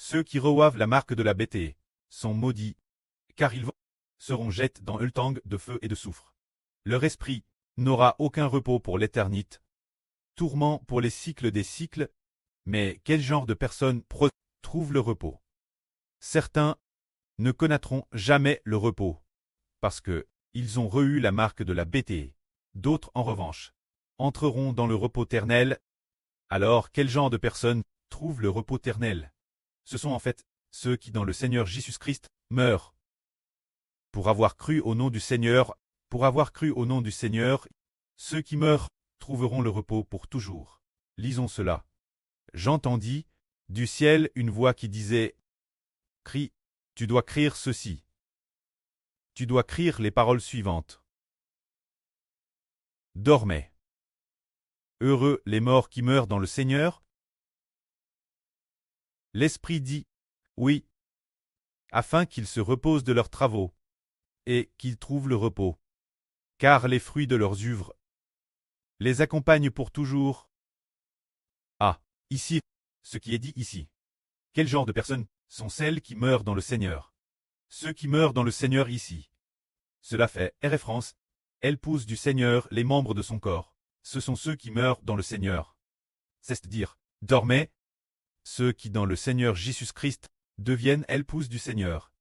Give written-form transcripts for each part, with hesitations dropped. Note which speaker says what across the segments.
Speaker 1: Ceux qui reçoivent la marque de la bêtise sont maudits, car ils seront jetés dans un tang de feu et de soufre. Leur esprit n'aura aucun repos pour l'éternité, tourment pour les cycles des cycles. Mais quel genre de personnes trouvent le repos? Certains ne connaîtront jamais le repos, parce que ils ont reçu la marque de la bêtise. D'autres, en revanche, entreront dans le repos éternel. Alors, quel genre de personnes trouvent le repos éternel? Ce sont en fait ceux qui, dans le Seigneur Jésus-Christ, meurent. Pour avoir cru au nom du Seigneur, ceux qui meurent trouveront le repos pour toujours. Lisons cela. J'entendis, du ciel, une voix qui disait « Crie, tu dois crier ceci. Tu dois crier les paroles suivantes. Dormez. Heureux les morts qui meurent dans le Seigneur. » L'Esprit dit « Oui, afin qu'ils se reposent de leurs travaux, et qu'ils trouvent le repos, car les fruits de leurs œuvres les accompagnent pour toujours. » Ah, ici, ce qui est dit ici. Quel genre de personnes sont celles qui meurent dans le Seigneur? Ceux qui meurent dans le Seigneur ici. Cela fait référence, elle pousse du Seigneur les membres de son corps. Ce sont ceux qui meurent dans le Seigneur. C'est-à-dire, dormez. Ceux qui dans le Seigneur Jésus-Christ deviennent épouses du Seigneur.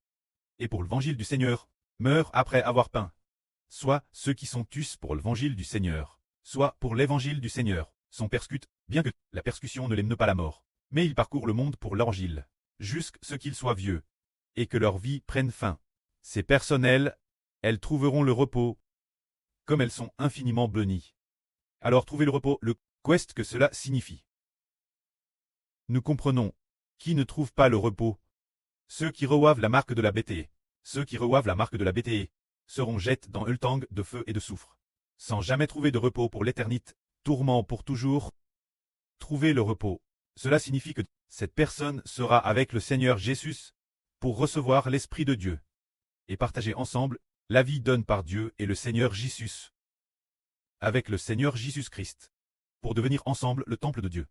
Speaker 1: Et pour l'évangile du Seigneur, meurent après avoir peint. Soit ceux qui sont tués pour l'évangile du Seigneur, soit pour l'évangile du Seigneur, sont persécutés, bien que la persécution ne les mène pas à la mort. Mais ils parcourent le monde pour l'évangile, jusqu'à ce qu'ils soient vieux, et que leur vie prenne fin. Ces personnes, elles trouveront le repos, comme elles sont infiniment bénies. Alors trouver le repos, le quest que cela signifie. Nous comprenons, qui ne trouve pas le repos? Ceux qui reçoivent la marque de la bêtise. Ceux qui reçoivent la marque de la bêtise seront jetés dans un tang de feu et de soufre, sans jamais trouver de repos pour l'éternité, tourment pour toujours. Trouver le repos, cela signifie que cette personne sera avec le Seigneur Jésus pour recevoir l'Esprit de Dieu et partager ensemble la vie donnée par Dieu et le Seigneur Jésus. Avec le Seigneur Jésus-Christ, pour devenir ensemble le temple de Dieu,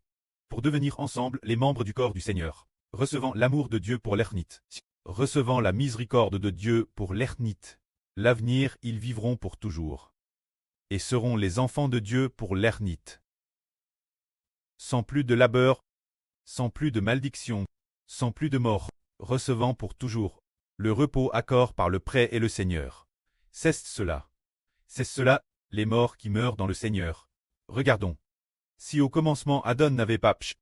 Speaker 1: pour devenir ensemble les membres du corps du Seigneur, recevant l'amour de Dieu pour l'éternité, recevant la miséricorde de Dieu pour l'éternité. L'avenir, ils vivront pour toujours et seront les enfants de Dieu pour l'éternité. Sans plus de labeur, sans plus de malédiction, sans plus de mort, recevant pour toujours le repos accordé par le prêt et le Seigneur. C'est cela, les morts qui meurent dans le Seigneur. Regardons. Si au commencement Adam n'avait pas péché,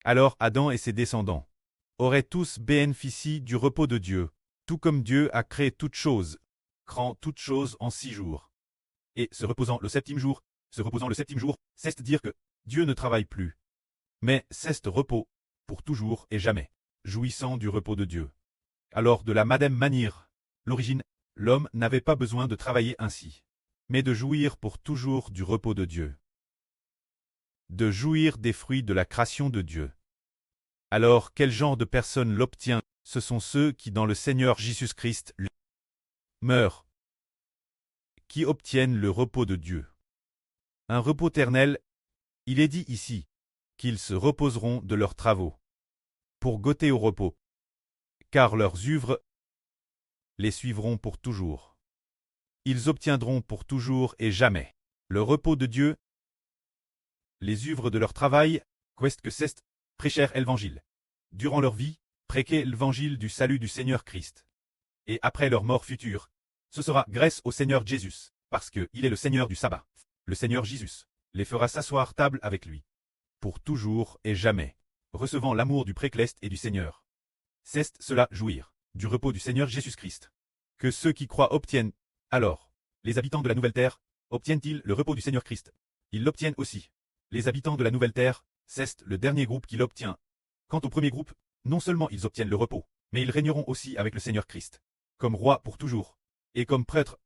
Speaker 1: alors Adam et ses descendants auraient tous bénéficié du repos de Dieu, tout comme Dieu a créé toutes choses, créant toutes choses en 6 jours. Et se reposant le septième jour, c'est-à-dire que Dieu ne travaille plus, mais c'est repos, pour toujours et jamais, jouissant du repos de Dieu. Alors de la même manière, l'origine, l'homme n'avait pas besoin de travailler ainsi, mais de jouir pour toujours du repos de Dieu. De jouir des fruits de la création de Dieu. Alors quel genre de personnes l'obtient? Ce sont ceux qui dans le Seigneur Jésus-Christ meurent, qui obtiennent le repos de Dieu. Un repos éternel, il est dit ici, qu'ils se reposeront de leurs travaux, pour goûter au repos, car leurs œuvres les suivront pour toujours. Ils obtiendront pour toujours et jamais le repos de Dieu. Les œuvres de leur travail, quest que c'est, prêchèrent l'évangile. Durant leur vie, prêquaient l'évangile du salut du Seigneur Christ. Et après leur mort future, ce sera grâce au Seigneur Jésus, parce qu'il est le Seigneur du sabbat. Le Seigneur Jésus les fera s'asseoir table avec lui, pour toujours et jamais, recevant l'amour du précleste et du Seigneur. C'est cela jouir du repos du Seigneur Jésus-Christ, que ceux qui croient obtiennent. Alors, les habitants de la nouvelle terre, obtiennent-ils le repos du Seigneur Christ? Ils l'obtiennent aussi. Les habitants de la nouvelle terre, c'est le dernier groupe qui l'obtient. Quant au premier groupe, non seulement ils obtiennent le repos, mais ils régneront aussi avec le Seigneur Christ, comme roi pour toujours, et comme prêtre.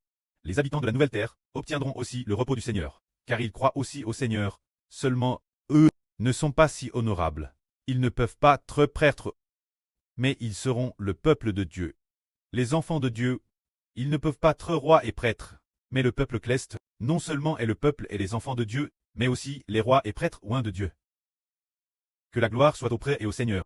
Speaker 1: Les habitants de la nouvelle terre obtiendront aussi le repos du Seigneur, car ils croient aussi au Seigneur. Seulement, eux ne sont pas si honorables. Ils ne peuvent pas être prêtres, mais ils seront le peuple de Dieu. Les enfants de Dieu, ils ne peuvent pas être rois et prêtres, mais le peuple céleste, non seulement est le peuple et les enfants de Dieu, mais aussi les rois et prêtres oints de Dieu. Que la gloire soit au prêtre et au Seigneur.